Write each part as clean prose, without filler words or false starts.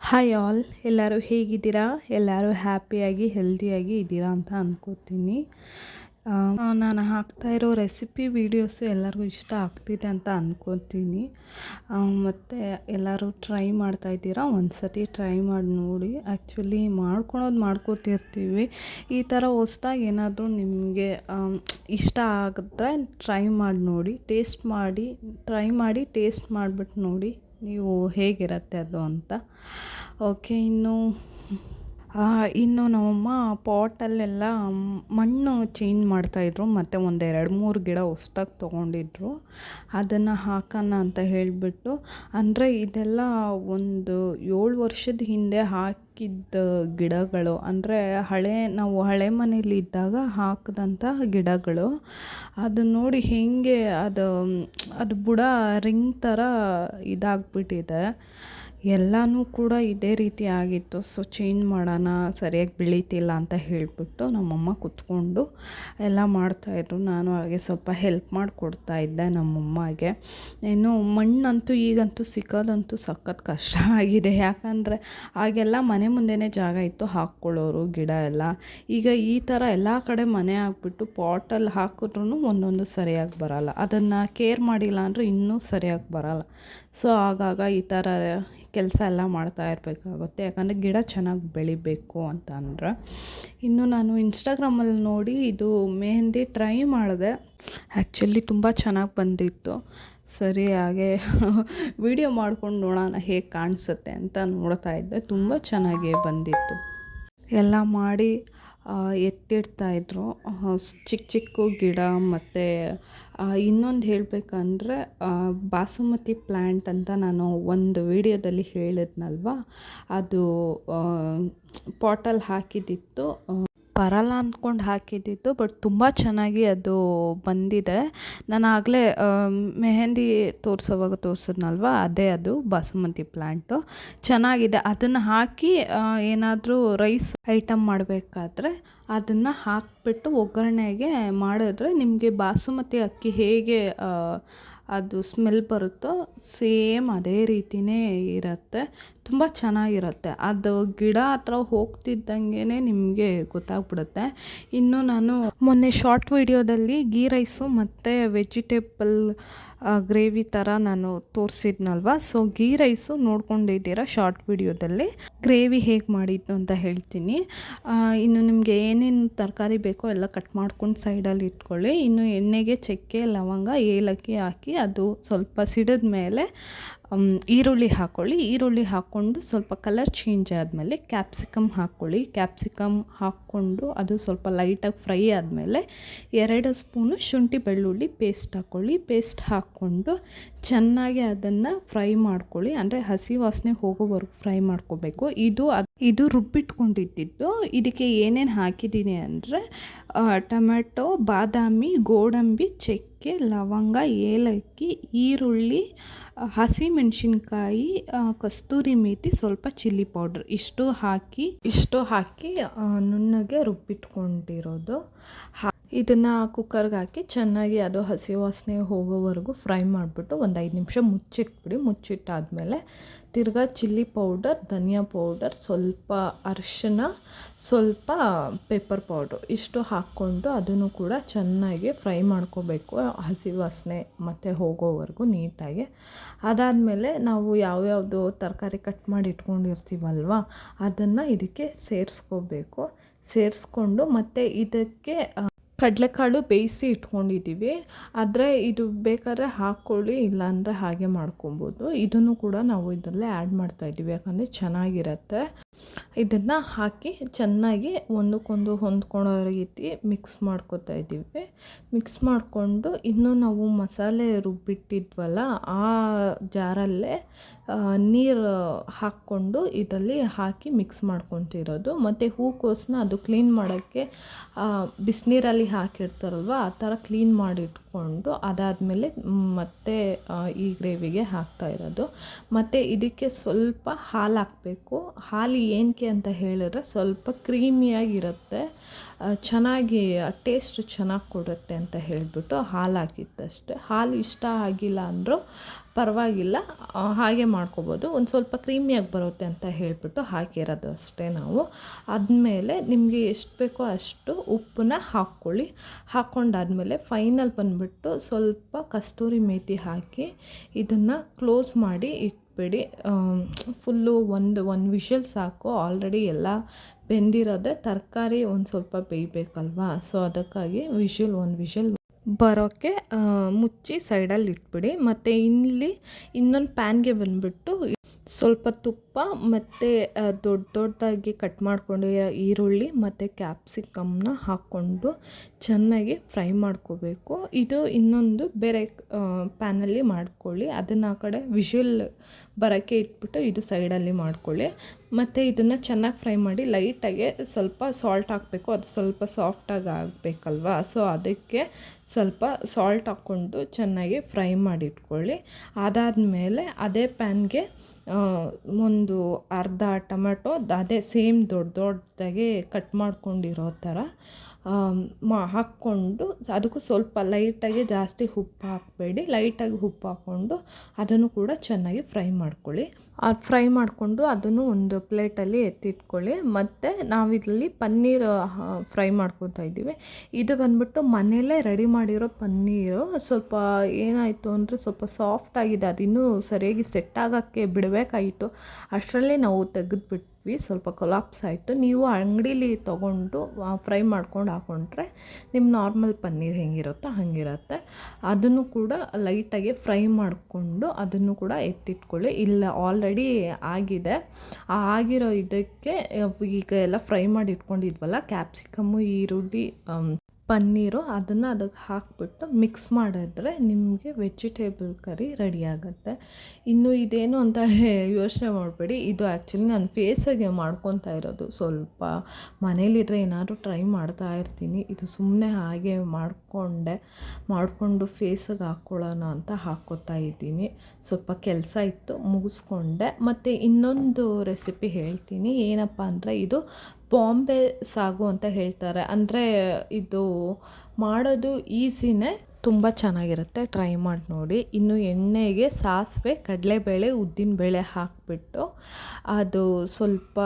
Hi all, ಎಲ್ಲರೂ ಹೇಗಿದ್ದೀರಾ? ಎಲ್ಲರೂ ಹ್ಯಾಪಿಯಾಗಿ ಹೆಲ್ದಿಯಾಗಿ ಇದ್ದೀರಾ ಅಂತ ಅಂದ್ಕೋತೀನಿ. ನಾನು ಹಾಕ್ತಾಯಿರೋ ರೆಸಿಪಿ ವೀಡಿಯೋಸು ಎಲ್ಲರಿಗೂ ಇಷ್ಟ ಆಗ್ತಿದೆ ಅಂತ ಅಂದ್ಕೋತೀನಿ. ಮತ್ತು ಎಲ್ಲರೂ ಟ್ರೈ ಮಾಡ್ತಾಯಿದ್ದೀರಾ? ಒಂದು ಸತಿ ಟ್ರೈ ಮಾಡಿ ನೋಡಿ. ಆ್ಯಕ್ಚುಲಿ ಮಾಡ್ಕೋತಿರ್ತೀವಿ. ಈ ಥರ ಹೊಸ್ದಾಗಿ ಏನಾದರೂ ನಿಮಗೆ ಇಷ್ಟ ಆಗಿದ್ರೆ ಟ್ರೈ ಮಾಡಿ ನೋಡಿ. ಟ್ರೈ ಮಾಡಿ ಟೇಸ್ಟ್ ಮಾಡಿಬಿಟ್ಟು ನೋಡಿ ನೀವು ಹೇಗಿರುತ್ತೆ ಅದು ಅಂತ. ಓಕೆ, ಇನ್ನು ನಮ್ಮಮ್ಮ ಪಾಟಲ್ಲೆಲ್ಲ ಮಣ್ಣು ಚೇಂಜ್ ಮಾಡ್ತಾಯಿದ್ರು ಮತ್ತು ಒಂದು 2-3 ಗಿಡ ಹೊಸ್ದಾಗಿ ತೊಗೊಂಡಿದ್ರು. ಅದನ್ನು ಹಾಕೋಣ ಅಂತ ಹೇಳಿಬಿಟ್ಟು, ಅಂದರೆ ಇದೆಲ್ಲ ಒಂದು 7 ವರ್ಷದ ಹಿಂದೆ ಹಾಕಿದ್ದ ಗಿಡಗಳು. ಅಂದರೆ ನಾವು ಹಳೆ ಮನೇಲಿ ಇದ್ದಾಗ ಹಾಕಿದಂಥ ಗಿಡಗಳು. ಅದು ನೋಡಿ ಹೇಗೆ ಅದು ಬುಡ ರಿಂಗ್ ಥರ ಇದಾಗ್ಬಿಟ್ಟಿದೆ. ಎಲ್ಲನೂ ಕೂಡ ಇದೇ ರೀತಿ ಆಗಿತ್ತು. ಸೊ ಚೇಂಜ್ ಮಾಡೋಣ, ಸರಿಯಾಗಿ ಬೆಳೀತಿಲ್ಲ ಅಂತ ಹೇಳಿಬಿಟ್ಟು ನಮ್ಮಮ್ಮ ಕೂತ್ಕೊಂಡು ಎಲ್ಲ ಮಾಡ್ತಾಯಿದ್ರು. ನಾನು ಹಾಗೆ ಸ್ವಲ್ಪ ಹೆಲ್ಪ್ ಮಾಡಿಕೊಡ್ತಾಯಿದ್ದೆ ನಮ್ಮಮ್ಮಗೆ. ಇನ್ನು ಮಣ್ಣಂತೂ ಈಗಂತೂ ಸಿಕ್ಕೋದಂತೂ ಸಖತ್ ಕಷ್ಟ ಆಗಿದೆ. ಯಾಕಂದರೆ ಆಗೆಲ್ಲ ಮನೆ ಮುಂದೆನೇ ಜಾಗ ಇತ್ತು ಹಾಕ್ಕೊಳ್ಳೋರು ಗಿಡ ಎಲ್ಲ. ಈಗ ಈ ಥರ ಎಲ್ಲ ಕಡೆ ಮನೆ ಆಗಿಬಿಟ್ಟು ಪಾಟಲ್ಲಿ ಹಾಕಿದ್ರೂ ಒಂದೊಂದು ಸರಿಯಾಗಿ ಬರೋಲ್ಲ. ಅದನ್ನು ಕೇರ್ ಮಾಡಿಲ್ಲ ಅಂದರೆ ಇನ್ನೂ ಸರಿಯಾಗಿ ಬರೋಲ್ಲ. ಸೊ ಆಗಾಗ ಈ ಥರ ಕೆಲಸ ಎಲ್ಲ ಮಾಡ್ತಾ ಇರಬೇಕಾಗುತ್ತೆ. ಯಾಕಂದರೆ ಗಿಡ ಚೆನ್ನಾಗಿ ಬೆಳಿಬೇಕು ಅಂತ ಅಂದರೆ. ಇನ್ನು ನಾನು ಇನ್ಸ್ಟಾಗ್ರಾಮಲ್ಲಿ ನೋಡಿ ಇದು ಮೆಹಂದಿ ಟ್ರೈ ಮಾಡಿದೆ. ಆ್ಯಕ್ಚುಲಿ ತುಂಬ ಚೆನ್ನಾಗಿ ಬಂದಿತ್ತು. ಸರಿ, ಹಾಗೆ ವಿಡಿಯೋ ಮಾಡ್ಕೊಂಡು ನೋಡೋಣ ಹೇಗೆ ಕಾಣಿಸುತ್ತೆ ಅಂತ ನೋಡ್ತಾ ಇದ್ದೆ. ತುಂಬ ಚೆನ್ನಾಗೇ ಬಂದಿತ್ತು. ಎಲ್ಲ ಮಾಡಿ ಎತ್ತಿಡ್ತಾಯಿದ್ರು ಚಿಕ್ಕ ಗಿಡ. ಮತ್ತು ಇನ್ನೊಂದು ಹೇಳಬೇಕಂದ್ರೆ ಬಾಸುಮತಿ ಪ್ಲ್ಯಾಂಟ್ ಅಂತ ನಾನು ಒಂದು ವಿಡಿಯೋದಲ್ಲಿ ಹೇಳಿದ್ನಲ್ವ, ಅದು ಪಾಟಲ್ಲಿ ಹಾಕಿದ್ದಿತ್ತು. ಬರಲ್ಲ ಅಂದ್ಕೊಂಡು ಹಾಕಿದ್ದಿತ್ತು, ಬಟ್ ತುಂಬ ಚೆನ್ನಾಗಿ ಅದು ಬಂದಿದೆ. ನಾನು ಆಗಲೇ ಮೆಹಂದಿ ತೋರಿಸಿದ್ನಲ್ವ, ಅದೇ ಅದು ಬಾಸುಮತಿ ಪ್ಲ್ಯಾಂಟು. ಚೆನ್ನಾಗಿದೆ. ಅದನ್ನು ಹಾಕಿ ಏನಾದರೂ ರೈಸ್ ಐಟಮ್ ಮಾಡಬೇಕಾದ್ರೆ ಅದನ್ನು ಹಾಕಿಬಿಟ್ಟು ಒಗ್ಗರಣೆಗೆ ಮಾಡಿದ್ರೆ ನಿಮಗೆ ಬಾಸುಮತಿ ಅಕ್ಕಿ ಹೇಗೆ ಅದು ಸ್ಮೆಲ್ ಬರುತ್ತೋ ಸೇಮ್ ಅದೇ ರೀತಿಯೇ ಇರುತ್ತೆ. ತುಂಬ ಚೆನ್ನಾಗಿರುತ್ತೆ. ಅದು ಗಿಡ ಹತ್ರ ಹೋಗ್ತಿದ್ದಂಗೆ ನಿಮಗೆ ಗೊತ್ತಾಗ್ಬಿಡುತ್ತೆ. ಇನ್ನು ನಾನು ಮೊನ್ನೆ ಶಾರ್ಟ್ ವಿಡಿಯೋದಲ್ಲಿ ಗೀ ರೈಸು ಮತ್ತು ವೆಜಿಟೇಬಲ್ ಗ್ರೇವಿ ಥರ ನಾನು ತೋರಿಸಿದ್ನಲ್ವ. ಸೊ ಗೀ ರೈಸು ನೋಡ್ಕೊಂಡಿದ್ದೀರಾ ಶಾರ್ಟ್ ವಿಡಿಯೋದಲ್ಲಿ. ಗ್ರೇವಿ ಹೇಗೆ ಮಾಡಿದ್ದು ಅಂತ ಹೇಳ್ತೀನಿ. ಇನ್ನು ನಿಮಗೆ ಏನೇನು ತರಕಾರಿ ಬೇಕೋ ಎಲ್ಲ ಕಟ್ ಮಾಡ್ಕೊಂಡು ಸೈಡಲ್ಲಿ ಇಟ್ಕೊಳ್ಳಿ. ಇನ್ನು ಎಣ್ಣೆಗೆ ಚಕ್ಕೆ, ಲವಂಗ, ಏಲಕ್ಕಿ ಹಾಕಿ ಅದು ಸ್ವಲ್ಪ ಸಿಡಿದ ಮೇಲೆ ಈರುಳ್ಳಿ ಹಾಕ್ಕೊಳ್ಳಿ. ಈರುಳ್ಳಿ ಹಾಕ್ಕೊಂಡು ಸ್ವಲ್ಪ ಕಲರ್ ಚೇಂಜ್ ಆದಮೇಲೆ ಕ್ಯಾಪ್ಸಿಕಮ್ ಹಾಕ್ಕೊಳ್ಳಿ. ಕ್ಯಾಪ್ಸಿಕಮ್ ಹಾಕ್ಕೊಂಡು ಅದು ಸ್ವಲ್ಪ ಲೈಟಾಗಿ ಫ್ರೈ ಆದಮೇಲೆ 2 ಸ್ಪೂನು ಶುಂಠಿ ಬೆಳ್ಳುಳ್ಳಿ ಪೇಸ್ಟ್ ಹಾಕ್ಕೊಳ್ಳಿ. ಪೇಸ್ಟ್ ಹಾಕ್ಕೊಂಡು ಚೆನ್ನಾಗಿ ಅದನ್ನು ಫ್ರೈ ಮಾಡ್ಕೊಳ್ಳಿ. ಅಂದರೆ ಹಸಿ ವಾಸನೆ ಹೋಗೋವರೆಗೂ ಫ್ರೈ ಮಾಡ್ಕೋಬೇಕು. ಇದು ರುಬ್ಬಿಟ್ಕೊಂಡಿದ್ದು. ಇದಕ್ಕೆ ಏನೇನು ಹಾಕಿದ್ದೀನಿ ಅಂದರೆ ಟೊಮೆಟೊ, ಬಾದಾಮಿ, ಗೋಡಂಬಿ, ಚಕ್ಕೆ, ಲವಂಗ, ಏಲಕ್ಕಿ, ಈರುಳ್ಳಿ, ಹಸಿಮೆಣಸಿನ್ಕಾಯಿ, ಕಸ್ತೂರಿ ಮೇಥಿ, ಸ್ವಲ್ಪ ಚಿಲ್ಲಿ ಪೌಡ್ರ್ ಇಷ್ಟು ಹಾಕಿ ನುಣ್ಣಗೆ ರುಬ್ಬಿಟ್ಕೊಂಡಿರೋದು. ಇದನ್ನು ಕುಕ್ಕರ್ಗೆ ಹಾಕಿ ಚೆನ್ನಾಗಿ ಅದು ಹಸಿ ವಾಸನೆ ಹೋಗೋವರೆಗೂ ಫ್ರೈ ಮಾಡಿಬಿಟ್ಟು ಒಂದು 5 ನಿಮಿಷ ಮುಚ್ಚಿಟ್ಬಿಡಿ. ಮುಚ್ಚಿಟ್ಟಾದಮೇಲೆ ತಿರ್ಗಾ ಚಿಲ್ಲಿ ಪೌಡರ್, ಧನಿಯಾ ಪೌಡರ್, ಸ್ವಲ್ಪ ಅರಿಶಿನ, ಸ್ವಲ್ಪ ಪೆಪ್ಪರ್ ಪೌಡ್ರು ಇಷ್ಟು ಹಾಕ್ಕೊಂಡು ಅದನ್ನು ಕೂಡ ಚೆನ್ನಾಗಿ ಫ್ರೈ ಮಾಡ್ಕೋಬೇಕು ಹಸಿ ವಾಸನೆ ಮತ್ತು ಹೋಗೋವರೆಗೂ ನೀಟಾಗಿ. ಅದಾದಮೇಲೆ ನಾವು ಯಾವ್ಯಾವುದು ತರಕಾರಿ ಕಟ್ ಮಾಡಿ ಇಟ್ಕೊಂಡಿರ್ತೀವಲ್ವ ಅದನ್ನು ಇದಕ್ಕೆ ಸೇರಿಸ್ಕೊಂಡು ಮತ್ತು ಇದಕ್ಕೆ ಕಡಲೆಕಾಳು ಬೇಯಿಸಿ ಇಟ್ಕೊಂಡಿದ್ದೀವಿ. ಆದರೆ ಇದು ಬೇಕಾದ್ರೆ ಹಾಕ್ಕೊಳ್ಳಿ, ಇಲ್ಲಾಂದರೆ ಹಾಗೆ ಮಾಡ್ಕೊಬೋದು. ಇದನ್ನು ಕೂಡ ನಾವು ಇದರಲ್ಲೇ ಆ್ಯಡ್ ಮಾಡ್ತಾಯಿದ್ದೀವಿ ಯಾಕಂದರೆ ಚೆನ್ನಾಗಿರುತ್ತೆ. ಇದನ್ನು ಹಾಕಿ ಚೆನ್ನಾಗಿ ಒಂದಕ್ಕೊಂದು ಹೊಂದ್ಕೊಳ್ಳೋ ರೀತಿ ಮಿಕ್ಸ್ ಮಾಡ್ಕೊತಾ ಇದ್ದೀವಿ. ಮಿಕ್ಸ್ ಮಾಡಿಕೊಂಡು ಇನ್ನು ನಾವು ಮಸಾಲೆ ರುಬ್ಬಿಟ್ಟಿದ್ವಲ್ಲ ಆ ಜಾರಲ್ಲೇ ನೀರು ಹಾಕ್ಕೊಂಡು ಇದರಲ್ಲಿ ಹಾಕಿ ಮಿಕ್ಸ್ ಮಾಡ್ಕೊತಿರೋದು. ಮತ್ತು ಹೂಕೋಸನ್ನ ಅದು ಕ್ಲೀನ್ ಮಾಡೋಕ್ಕೆ ಬಿಸಿನೀರಲ್ಲಿ ಹಾಕಿರ್ತಾರಲ್ವ ಆ ಥರ ಕ್ಲೀನ್ ಮಾಡಿಟ್ಕೊಂಡು ಅದಾದಮೇಲೆ ಮತ್ತೆ ಈ ಗ್ರೇವಿಗೆ ಹಾಕ್ತಾ ಇರೋದು. ಮತ್ತು ಇದಕ್ಕೆ ಸ್ವಲ್ಪ ಹಾಲು ಹಾಕಬೇಕು. ಹಾಲು ಏನಕ್ಕೆ ಅಂತ ಹೇಳಿದ್ರೆ ಸ್ವಲ್ಪ ಕ್ರೀಮಿಯಾಗಿರುತ್ತೆ, ಚೆನ್ನಾಗಿ ಟೇಸ್ಟ್ ಚೆನ್ನಾಗಿ ಕೊಡುತ್ತೆ ಅಂತ ಹೇಳಿಬಿಟ್ಟು ಹಾಲು ಹಾಕಿದ್ದಷ್ಟೆ. ಹಾಲು ಇಷ್ಟ ಆಗಿಲ್ಲ ಅಂದರೂ ಪರವಾಗಿಲ್ಲ, ಹಾಗೆ ಮಾಡ್ಕೊಬೋದು. ಒಂದು ಸ್ವಲ್ಪ ಕ್ರೀಮಿಯಾಗಿ ಬರುತ್ತೆ ಅಂತ ಹೇಳಿಬಿಟ್ಟು ಹಾಕಿರೋದು ಅಷ್ಟೇ ನಾವು. ಆದಮೇಲೆ ನಿಮಗೆ ಎಷ್ಟು ಬೇಕೋ ಅಷ್ಟು ಉಪ್ಪನ್ನ ಹಾಕ್ಕೊಳ್ಳಿ. ಹಾಕ್ಕೊಂಡಾದ್ಮೇಲೆ ಫೈನಲ್ ಬಂದುಬಿಟ್ಟು ಸ್ವಲ್ಪ ಕಸ್ತೂರಿ ಮೇಥಿ ಹಾಕಿ ಇದನ್ನು ಕ್ಲೋಸ್ ಮಾಡಿ ಇಟ್ಬಿಡಿ. ಫುಲ್ಲು ಒಂದು ವಿಷಲ್ ಸಾಕು. ಆಲ್ರೆಡಿ ಎಲ್ಲ ಬೆಂದಿರೋದೆ, ತರಕಾರಿ ಒಂದು ಸ್ವಲ್ಪ ಬೇಯಬೇಕಲ್ವಾ, ಸೊ ಅದಕ್ಕಾಗಿ ಒಂದು ವಿಷಲ್ ಬರೋಕ್ಕೆ ಮುಚ್ಚಿ ಸೈಡಲ್ಲಿ ಇಟ್ಬಿಡಿ. ಮತ್ತು ಇಲ್ಲಿ ಇನ್ನೊಂದು ಪ್ಯಾನ್ಗೆ ಬಂದುಬಿಟ್ಟು ಸ್ವಲ್ಪ ತುಪ್ಪ ಮತ್ತು ದೊಡ್ಡದಾಗಿ ಕಟ್ ಮಾಡಿಕೊಂಡು ಈರುಳ್ಳಿ ಮತ್ತು ಕ್ಯಾಪ್ಸಿಕಮ್ನ ಹಾಕ್ಕೊಂಡು ಚೆನ್ನಾಗಿ ಫ್ರೈ ಮಾಡ್ಕೋಬೇಕು. ಇದು ಇನ್ನೊಂದು ಬೇರೆ ಪ್ಯಾನಲ್ಲಿ ಮಾಡ್ಕೊಳ್ಳಿ. ಅದನ್ನು ಆ ಕಡೆ ವಿಷಲ್ ಬರೋಕ್ಕೆ ಇಟ್ಬಿಟ್ಟು ಇದು ಸೈಡಲ್ಲಿ ಮಾಡ್ಕೊಳ್ಳಿ. ಮತ್ತು ಇದನ್ನು ಚೆನ್ನಾಗಿ ಫ್ರೈ ಮಾಡಿ ಲೈಟಾಗಿ ಸ್ವಲ್ಪ ಸಾಲ್ಟ್ ಹಾಕಬೇಕು. ಅದು ಸ್ವಲ್ಪ ಸಾಫ್ಟಾಗಿ ಆಗಬೇಕಲ್ವಾ, ಸೊ ಅದಕ್ಕೆ ಸ್ವಲ್ಪ ಸಾಲ್ಟ್ ಹಾಕ್ಕೊಂಡು ಚೆನ್ನಾಗಿ ಫ್ರೈ ಮಾಡಿಟ್ಕೊಳ್ಳಿ. ಅದಾದಮೇಲೆ ಅದೇ ಪ್ಯಾನ್ಗೆ ಒಂದು ಅರ್ಧ ಟೊಮೆಟೊ ಅದೇ ಸೇಮ್ ದೊಡ್ಡದಾಗಿ ಕಟ್ ಮಾಡ್ಕೊಂಡಿರೋ ಥರ ಹಾಕ್ಕೊಂಡು ಅದಕ್ಕೂ ಸ್ವಲ್ಪ ಲೈಟಾಗಿ ಜಾಸ್ತಿ ಉಪ್ಪು ಹಾಕಬೇಡಿ, ಲೈಟಾಗಿ ಉಪ್ಪು ಹಾಕ್ಕೊಂಡು ಅದನ್ನು ಕೂಡ ಚೆನ್ನಾಗಿ ಫ್ರೈ ಮಾಡ್ಕೊಳ್ಳಿ. ಫ್ರೈ ಮಾಡಿಕೊಂಡು ಅದನ್ನು ಒಂದು ಪ್ಲೇಟಲ್ಲಿ ಎತ್ತಿಟ್ಕೊಳ್ಳಿ. ಮತ್ತು ನಾವಿಲ್ಲಿ ಪನ್ನೀರ್ ಫ್ರೈ ಮಾಡ್ಕೊತಾ ಇದ್ದೀವಿ. ಇದು ಬಂದುಬಿಟ್ಟು ಮನೆಯಲ್ಲೇ ರೆಡಿ ಮಾಡಿರೋ ಪನ್ನೀರು. ಸ್ವಲ್ಪ ಏನಾಯಿತು ಅಂದರೆ ಸ್ವಲ್ಪ ಸಾಫ್ಟಾಗಿದೆ, ಅದಿನ್ನೂ ಸರಿಯಾಗಿ ಸೆಟ್ ಆಗೋಕ್ಕೆ ಬಿಡಬೇಕಾಯಿತು. ಅಷ್ಟರಲ್ಲೇ ನಾವು ತೆಗೆದುಬಿಟ್ವಿ, ಸ್ವಲ್ಪ ಕೊಲಾಪ್ಸ್ ಆಯಿತು. ನೀವು ಅಂಗಡೀಲಿ ತೊಗೊಂಡು ಫ್ರೈ ಮಾಡ್ಕೊಂಡು ಹಾಕ್ಕೊಂಡ್ರೆ ನಿಮ್ಮ ನಾರ್ಮಲ್ ಪನ್ನೀರ್ ಹೆಂಗಿರುತ್ತೋ ಹಾಗಿರುತ್ತೆ. ಅದನ್ನು ಕೂಡ ಲೈಟಾಗಿ ಫ್ರೈ ಮಾಡಿಕೊಂಡು ಅದನ್ನು ಕೂಡ ಎತ್ತಿಟ್ಕೊಳ್ಳಿ. ಇಲ್ಲ ಆಲ್ರೆಡಿ ಆಗಿದೆ, ಆಗಿರೋ ಇದಕ್ಕೆ ಈಗ ಎಲ್ಲ ಫ್ರೈ ಮಾಡಿ ಇಟ್ಕೊಂಡಿದ್ವಲ್ಲ ಕ್ಯಾಪ್ಸಿಕಮ್ಮು, ಈರುಳ್ಳಿ, ಪನ್ನೀರು, ಅದನ್ನು ಅದಕ್ಕೆ ಹಾಕಿಬಿಟ್ಟು ಮಿಕ್ಸ್ ಮಾಡಿದ್ರೆ ನಿಮಗೆ ವೆಜಿಟೇಬಲ್ ಕರಿ ರೆಡಿ ಆಗುತ್ತೆ. ಇನ್ನು ಇದೇನು ಅಂತ ಯೋಚನೆ ಮಾಡಬೇಡಿ, ಇದು ಆ್ಯಕ್ಚುಲಿ ನಾನು ಫೇಸಿಗೆ ಮಾಡ್ಕೊತಾ ಇರೋದು. ಸ್ವಲ್ಪ ಮನೇಲಿದ್ದರೆ ಏನಾದರೂ ಟ್ರೈ ಮಾಡ್ತಾ ಇರ್ತೀನಿ. ಇದು ಸುಮ್ಮನೆ ಹಾಗೆ ಮಾಡಿಕೊಂಡು ಫೇಸಿಗೆ ಹಾಕ್ಕೊಳ್ಳೋಣ ಅಂತ ಹಾಕ್ಕೋತಾ ಇದ್ದೀನಿ. ಸ್ವಲ್ಪ ಕೆಲಸ ಇತ್ತು, ಮುಗಿಸ್ಕೊಂಡೆ. ಮತ್ತು ಇನ್ನೊಂದು ರೆಸಿಪಿ ಹೇಳ್ತೀನಿ. ಏನಪ್ಪ ಅಂದರೆ ಇದು ಬಾಂಬೆ ಸಾಗು ಅಂತ ಹೇಳ್ತಾರೆ. ಅಂದರೆ ಇದು ಮಾಡೋದು ಈಸಿನೇ, ತುಂಬ ಚೆನ್ನಾಗಿರುತ್ತೆ, ಟ್ರೈ ಮಾಡಿ ನೋಡಿ. ಇನ್ನು ಎಣ್ಣೆಗೆ ಸಾಸಿವೆ, ಕಡಲೆಬೇಳೆ, ಉದ್ದಿನಬೇಳೆ ಹಾಕಿಬಿಟ್ಟು ಅದು ಸ್ವಲ್ಪ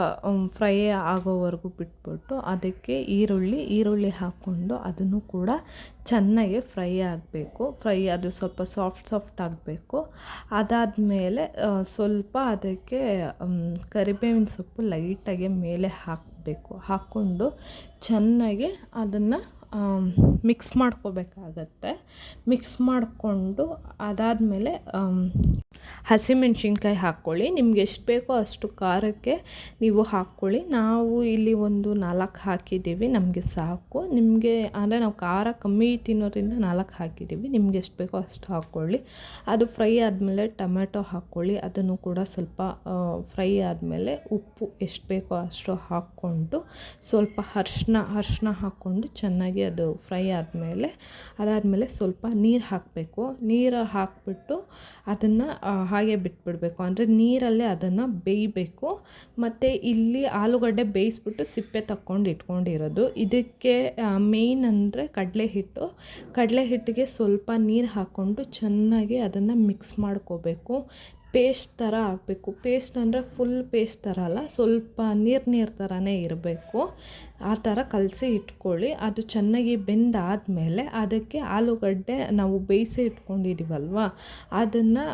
ಫ್ರೈ ಆಗೋವರೆಗೂ ಬಿಟ್ಬಿಟ್ಟು ಅದಕ್ಕೆ ಈರುಳ್ಳಿ ಹಾಕ್ಕೊಂಡು ಅದನ್ನು ಕೂಡ ಚೆನ್ನಾಗಿ ಫ್ರೈ ಆಗಬೇಕು. ಅದು ಸ್ವಲ್ಪ ಸಾಫ್ಟ್ ಆಗಬೇಕು. ಅದಾದಮೇಲೆ ಸ್ವಲ್ಪ ಅದಕ್ಕೆ ಕರಿಬೇವಿನ ಸೊಪ್ಪು ಲೈಟಾಗಿ ಮೇಲೆ ಹಾಕ್ಕೊಂಡು ಚೆನ್ನಾಗಿ ಅದನ್ನು ಮಿಕ್ಸ್ ಮಾಡ್ಕೋಬೇಕಾಗತ್ತೆ. ಮಿಕ್ಸ್ ಮಾಡಿಕೊಂಡು ಅದಾದಮೇಲೆ ಹಸಿಮೆಣ್ಸಿನ್ಕಾಯಿ ಹಾಕ್ಕೊಳ್ಳಿ. ನಿಮ್ಗೆ ಎಷ್ಟು ಬೇಕೋ ಅಷ್ಟು ಖಾರಕ್ಕೆ ನೀವು ಹಾಕ್ಕೊಳ್ಳಿ. ನಾವು ಇಲ್ಲಿ ಒಂದು 4 ಹಾಕಿದ್ದೀವಿ, ನಮಗೆ ಸಾಕು. ನಿಮಗೆ ಅಂದರೆ ನಾವು ಖಾರ ಕಮ್ಮಿ ತಿನ್ನೋದ್ರಿಂದ 4 ಹಾಕಿದ್ದೀವಿ. ನಿಮ್ಗೆ ಎಷ್ಟು ಬೇಕೋ ಅಷ್ಟು ಹಾಕ್ಕೊಳ್ಳಿ. ಅದು ಫ್ರೈ ಆದಮೇಲೆ ಟೊಮೆಟೊ ಹಾಕ್ಕೊಳ್ಳಿ. ಅದನ್ನು ಕೂಡ ಸ್ವಲ್ಪ ಫ್ರೈ ಆದಮೇಲೆ ಉಪ್ಪು ಎಷ್ಟು ಬೇಕೋ ಅಷ್ಟು ಹಾಕ್ಕೊಂಡು ಸ್ವಲ್ಪ ಅರಿಶಿನ ಹಾಕ್ಕೊಂಡು ಚೆನ್ನಾಗಿ ಅದು ಫ್ರೈ ಅದಾದಮೇಲೆ ಸ್ವಲ್ಪ ನೀರು ಹಾಕಬೇಕು. ನೀರು ಹಾಕಿಬಿಟ್ಟು ಅದನ್ನು ಹಾಗೆ ಬಿಟ್ಬಿಡಬೇಕು. ಅಂದರೆ ನೀರಲ್ಲೇ ಅದನ್ನು ಬೇಯಬೇಕು. ಮತ್ತು ಇಲ್ಲಿ ಆಲೂಗಡ್ಡೆ ಬೇಯಿಸ್ಬಿಟ್ಟು ಸಿಪ್ಪೆ ತಕ್ಕೊಂಡು ಇಟ್ಕೊಂಡಿರೋದು. ಇದಕ್ಕೆ ಮೇಯ್ನ್ ಅಂದರೆ ಕಡಲೆ ಹಿಟ್ಟಿಗೆ ಸ್ವಲ್ಪ ನೀರು ಹಾಕ್ಕೊಂಡು ಚೆನ್ನಾಗಿ ಅದನ್ನು ಮಿಕ್ಸ್ ಮಾಡ್ಕೋಬೇಕು. ಪೇಸ್ಟ್ ಥರ ಆಗಬೇಕು. ಪೇಸ್ಟ್ ಅಂದರೆ ಫುಲ್ ಪೇಸ್ಟ್ ಥರ ಅಲ್ಲ, ಸ್ವಲ್ಪ ನೀರು ಥರನೇ ಇರಬೇಕು. ಆ ಥರ ಕಲಸಿ ಇಟ್ಕೊಳ್ಳಿ. ಅದು ಚೆನ್ನಾಗಿ ಬೆಂದಾದಮೇಲೆ ಅದಕ್ಕೆ ಆಲೂಗಡ್ಡೆ ನಾವು ಬೇಯಿಸಿ ಇಟ್ಕೊಂಡಿದ್ದೀವಲ್ವ, ಅದನ್ನು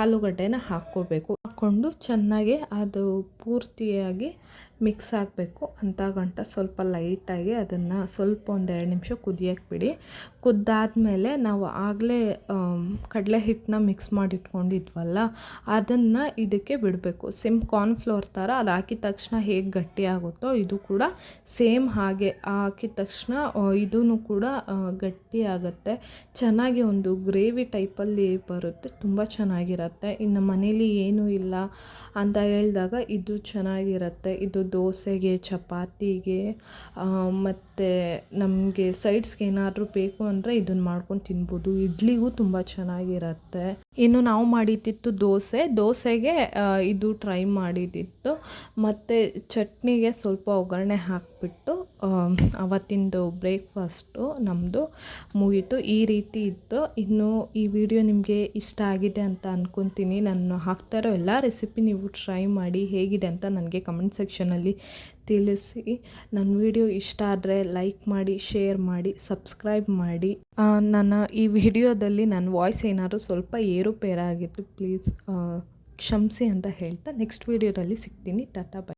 ಆಲೂಗಡ್ಡೆನ ಹಾಕ್ಕೊಂಡು ಚೆನ್ನಾಗಿ ಅದು ಪೂರ್ತಿಯಾಗಿ ಮಿಕ್ಸ್ ಆಗಬೇಕು ಅಂತ ಗಂಟ ಸ್ವಲ್ಪ ಲೈಟಾಗಿ ಅದನ್ನು ಸ್ವಲ್ಪ 1-2 ನಿಮಿಷ ಕುದಿಯಕ್ಕೆ ಬಿಡಿ. ಕುದ್ದಾದಮೇಲೆ ನಾವು ಆಗಲೇ ಕಡಲೆ ಹಿಟ್ಟನ್ನ ಮಿಕ್ಸ್ ಮಾಡಿ ಇಟ್ಕೊಂಡಿದ್ವಲ್ಲ, ಅದನ್ನು ಇದಕ್ಕೆ ಬಿಡಬೇಕು. ಕಾರ್ನ್ಫ್ಲೋರ್ ಥರ ಅದು ಹಾಕಿದ ತಕ್ಷಣ ಹೇಗೆ ಗಟ್ಟಿಯಾಗುತ್ತೋ ಇದು ಕೂಡ ಸೇಮ್ ಹಾಗೆ ಹಾಕಿದ ತಕ್ಷಣ ಇದೂ ಕೂಡ ಗಟ್ಟಿ ಆಗುತ್ತೆ. ಚೆನ್ನಾಗಿ ಒಂದು ಗ್ರೇವಿ ಟೈಪಲ್ಲಿ ಬರುತ್ತೆ, ತುಂಬ ಚೆನ್ನಾಗಿರುತ್ತೆ. ಇನ್ನು ಮನೇಲಿ ಏನೂ ಇಲ್ಲ ಅಂತ ಹೇಳಿದಾಗ ಇದು ಚೆನ್ನಾಗಿರುತ್ತೆ. ಇದು ದೋಸೆಗೆ, ಚಪಾತಿಗೆ ಮತ್ತು ಮತ್ತು ನಮಗೆ ಸೈಡ್ಸ್ಗೆ ಏನಾದರೂ ಬೇಕು ಅಂದರೆ ಇದನ್ನು ಮಾಡ್ಕೊಂಡು ತಿನ್ಬೋದು. ಇಡ್ಲಿಗೂ ತುಂಬ ಚೆನ್ನಾಗಿರತ್ತೆ. ಇನ್ನು ನಾವು ಮಾಡಿದ್ದಿತ್ತು ದೋಸೆಗೆ ಇದು ಟ್ರೈ ಮಾಡಿದ್ದಿತ್ತು. ಮತ್ತು ಚಟ್ನಿಗೆ ಸ್ವಲ್ಪ ಒಗ್ಗರಣೆ ಹಾಕಿಬಿಟ್ಟು ಅವತ್ತಿಂದು ಬ್ರೇಕ್ಫಾಸ್ಟು ನಮ್ಮದು ಮುಗೀತು. ಈ ರೀತಿ ಇತ್ತು. ಇನ್ನು ಈ ವಿಡಿಯೋ ನಿಮಗೆ ಇಷ್ಟ ಆಗಿದೆ ಅಂತ ಅಂದ್ಕೊತೀನಿ. ನಾನು ಹಾಕ್ತಾ ಇರೋ ಎಲ್ಲ ರೆಸಿಪಿ ನೀವು ಟ್ರೈ ಮಾಡಿ ಹೇಗಿದೆ ಅಂತ ನನಗೆ ಕಮೆಂಟ್ ಸೆಕ್ಷನಲ್ಲಿ ತಿಳಿಸಿ. ನನ್ನ ವಿಡಿಯೋ ಇಷ್ಟ ಆದರೆ ಲೈಕ್ ಮಾಡಿ, ಶೇರ್ ಮಾಡಿ, ಸಬ್ಸ್ಕ್ರೈಬ್ ಮಾಡಿ. ನನ್ನ ಈ ವಿಡಿಯೋದಲ್ಲಿ ನನ್ನ ವಾಯ್ಸ್ ಏನಾದರೂ ಸ್ವಲ್ಪ ಏರುಪೇರಾಗಿತ್ತು, ಪ್ಲೀಸ್ ಕ್ಷಮಿಸಿ ಅಂತ ಹೇಳ್ತಾ ನೆಕ್ಸ್ಟ್ ವಿಡಿಯೋದಲ್ಲಿ ಸಿಗ್ತೀನಿ. Tata bye.